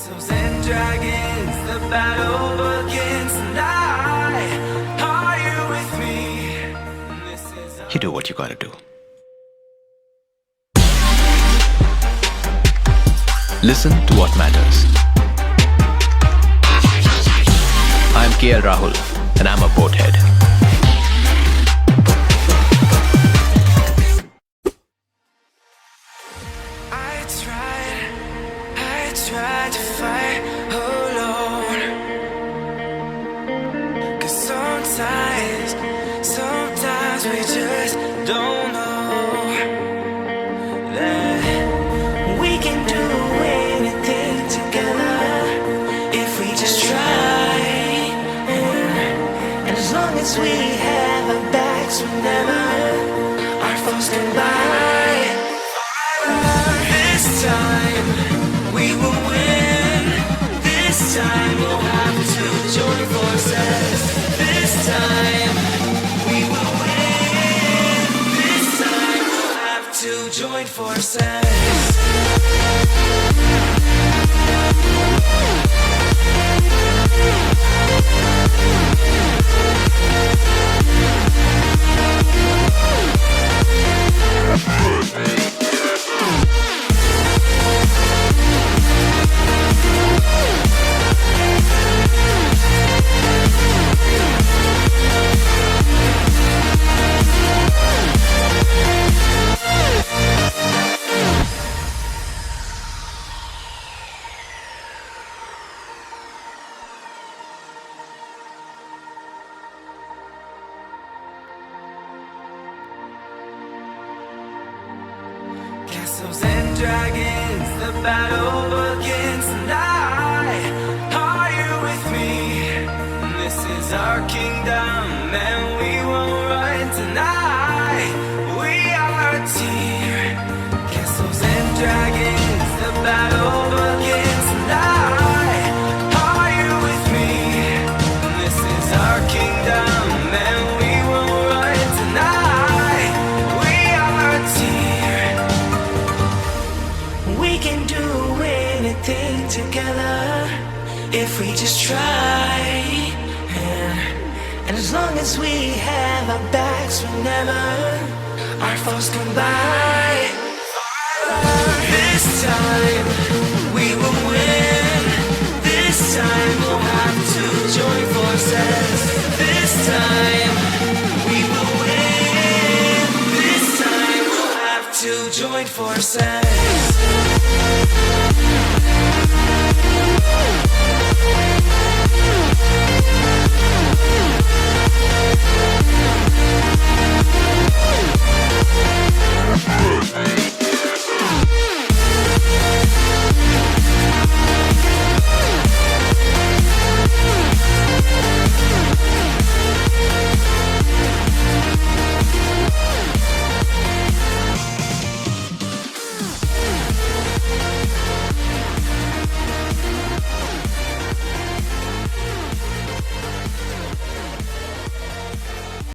Castles and dragons, the battle begins tonight. Are you with me? This is You do what you gotta do. Listen to what matters. I'm KL Rahul, and I'm a boathead. I tried to fight alone. 'Cause sometimes we just don't know that we can do anything together if we just try. And as long as we have our backs, whenever our foes come by, this time we will win. This time we'll have to join forces. This time we will win. This time we'll have to join forces. Castles and dragons, the battle begins tonight. Are you with me? This is our kingdom, and we won't run tonight. We are a team. Castles and dragons, the battle begins tonight. Are you with me? This is our kingdom, and we won't run tonight. We are a team. We can do anything together if we just try. And as long as we have our backs, whenever our foes come by, this time we will win. This time we'll have to join forces. This time we will win. This time we'll have to join forces.